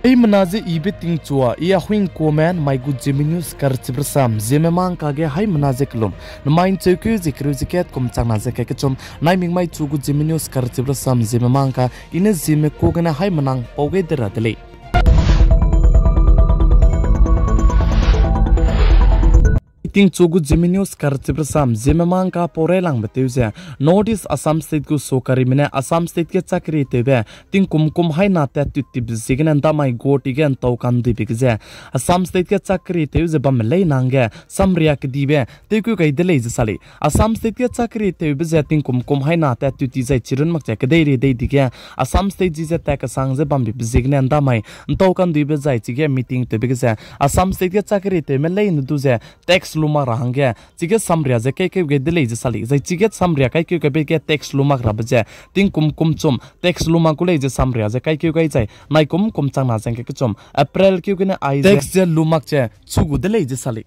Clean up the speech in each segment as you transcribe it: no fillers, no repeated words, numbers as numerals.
Ay manaze ibe ting chua ia huing komen my good Zeme karchibrasam Zeme mang kage hay manaze klum namain chekyu zikru ziket kum changna zeke kechum naiming mai chu good Zeme karchibrasam Zeme mang ka ine Zeme kogana hay manang poge deradele ting chugu Zeme karchibrasam Zeme mang ka porelang beteuze notice Assam state gu sokari mine Assam state ke chakri tebe ting kum hai na ta tutib zignan da mai goti gen to kan di bigze Assam state ke chakri teuze bam lei nange samria ke dibe te ku kai dele sali Assam state ke chakri tebe ze ting kum hai na ta tuti zai chirun mak ke dei re dei dige Assam state ji ze ta ka sang ze bam bi zignan da mai to kan dibe zai chige meeting te bigze Assam state ke chakri te me lei nu ze tax luma rahangge chige samria ze kai ge dele sali zai chige samria kai ke be ke tax luma rabje ting kum chum tax luma ku le je samria ze kai ke gai jai nai kum changna jeng ke chum April ke ne ai tax je lumak che chugu dele je sali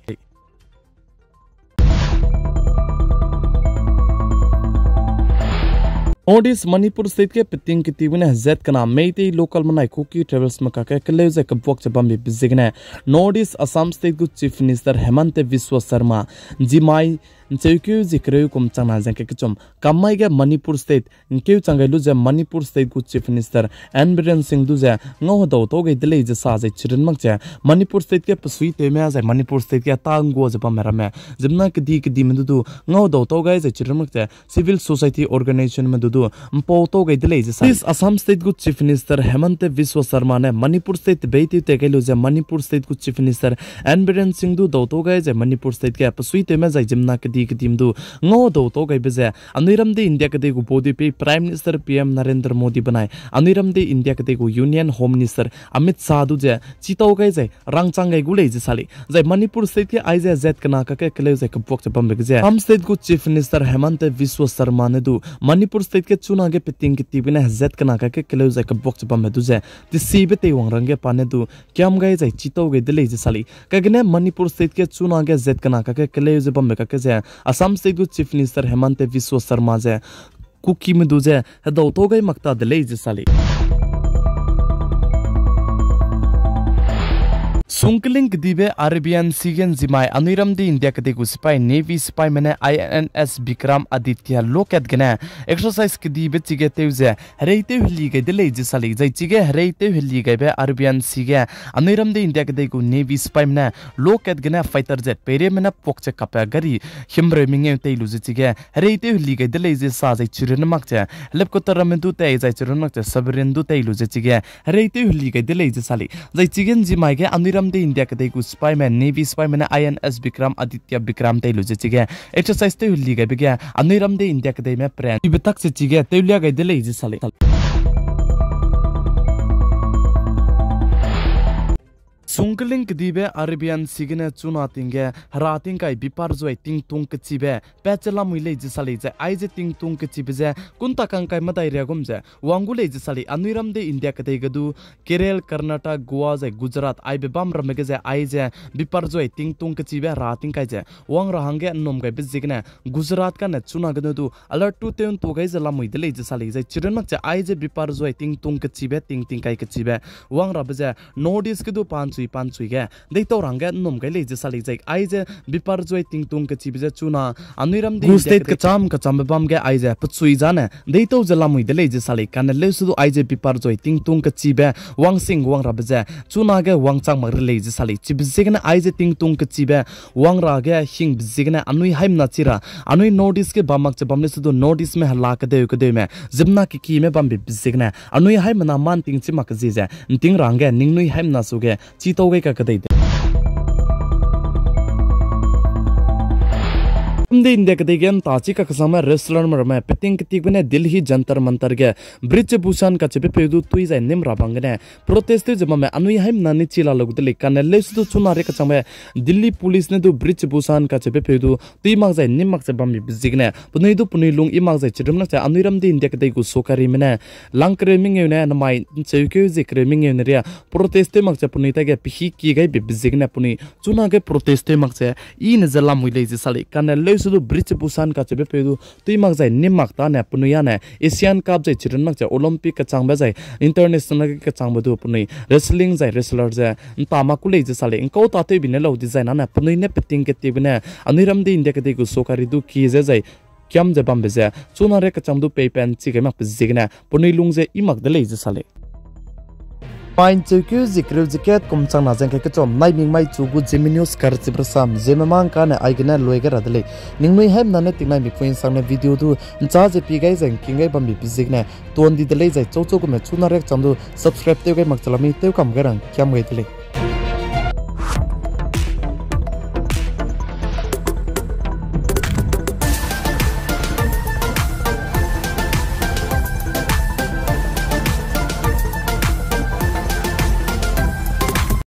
Odis Manipur state ke piting ki tibune zet kana meiti local manai cookie travels maka ke leze ke bok che bambi bizigne Nordis Assam state gu chief minister Hemant Biswa Sharma jimai Chekyu zikreyu kum changna jeng ke chum kamai ge Manipur state nkeu changai lu je Manipur state gu chief minister Biren Singh du je ngo do to ge dele je sa je chirin mak je Manipur state ke pasui te me je Manipur state ke tango je pamera me jimna ke di me du ngo do to ge je chirin mak je civil society organization me du mpo to ge dele je sa this Assam state gu chief minister Hemant Biswa Sharma ne Manipur state beiti te ge lu je Manipur state gu chief minister Biren Singh du do to ge je Manipur state ke pasui te me je jimna ke team du ngo do to gai beze aniram de India ke de gu body pe prime minister PM Narendra Modi banai aniram de India ke de gu union home minister Amit Shah du je chito gai je rangchang gai gu le je sali jai Manipur state ke ai je zet kana ka ke kle je ke bok che bam je Assam state gu chief minister Hemant Biswa Sharma ne du Manipur state ke chuna ge piting ke tibine zet kana ka ke kle je ke bok che bam du je ti sibe te wang rang ge pane du kyam gai je chito gai de le je sali ka ge ne Manipur state ke chuna ge zet kana ka ke kle je bam ka ke je Assam state gu chief minister Hemant Biswa Sharma je kuki me du je do to gai makta de le je sali Sungling dibe Arabian Sigen Zimai Aniram de India ke gu spy Navy spy mene INS Bikram Aditya loket gna exercise ke dibe chige teuze reite hli ge de le je sali jai chige reite hli ge be Arabian Sige Aniram de India ke gu Navy spy mene loket gna fighter jet pere mena pokche kapya gari himre minge te lu je chige reite hli ge de le je sa jai chiren mak che lep ko taram du te jai chiren mak che sabren du te lu je chige reite hli ge de le je sali jai chigen Zimai ge Aniram de India ke de gu spy man Navy spy man INS Bikram Aditya Bikram te lu je chige exercise te hli ge be ge Aniram de India ke de me pren ibe tak se chige te lia ge de le je sali Sungling dibe Arabian Sigine chuna tinge rating kai bipar joi ting tung ke chibe pechela muile je sali je ai je ting tung ke chibe je kunta kang kai madai re gum je wangule je sali Aniram de India ke de gadu Kerala Karnataka Goa je Gujarat ai be bam ram ge je ai je bipar joi ting tung ke chibe rating kai je wang rahange nom gai be jigne Gujarat ka ne chuna gadu du alert tu teun to gai je la muide le je sali je chiren mak je ai je bipar joi ting tung ke chibe ting kai ke chibe wang ra be je notice ke du panchui ge dei to rang ge nom ge le je sali jai ai je bipar joi ting tung ke chi je chuna Aniram de state ke cham bam ge ai je pchui jane dei to jala mui de le je sali kan le su ai je bipar joi ting tung ke chi be wang sing wang ra je chuna ge wang chang mar le je sali chi je ge na ai je ting tung ke chi be wang ra ge hing je ge na anui haim na chira anui notice ke bamak che bam le su notice me hala ke de me jimna ki me bam bi je ge na anui haim na man ting chi mak je ting rang ge ning nui haim na su ge chi to ge ka kadai de India ke degen tachi ka kasama restaurant mar me peting tik bene Delhi jantar mantar ge bridge busan ka chepe pedu tui jai nim rabangane protest te jama me anui haim nani chila logdele kanelle su chuna re ka chame Delhi police ne du bridge busan ka chepe pedu tui mak jai nim mak che bam bi bijigne punai du punai lung i mak jai chidum nak cha anuiram de India ke dei gu sokari mene langkre ming ne na mai cheuke je kre ming ne ria protest te mak cha punai ta ge pihi ki gai bi bijigne punai chuna ge protest te mak che in zala muile je sali kanelle sudu bridge busan ka chebe pedu tuimak jai nimak ta ne punuya ne Asian Cup jai chiran mak jai Olympic ka changba jai international ka changba du punui wrestling jai wrestler jai tama kulei je sale inko ta te bin lo design na punui ne peting ke te bine aniram de India ke te gu sokari du ki je jai kyam je bam beje chuna re ka changdu pe pen chi ke mak pizigna punui lung je imak de le je sale Pain chukyu zikru ziket kumchang na jeng ke chom nai ming mai chugu Zeme news kar chibrasam Zeme mang ka ne aigna loiga radle ningmui hem na ne tinai mi kuin sang ne video du cha je pi gai jeng kingai bam bi bizigna ton di dele jai chocho ko me chuna rek chamdu subscribe te gai mak chalami te kam garang kyam gai dele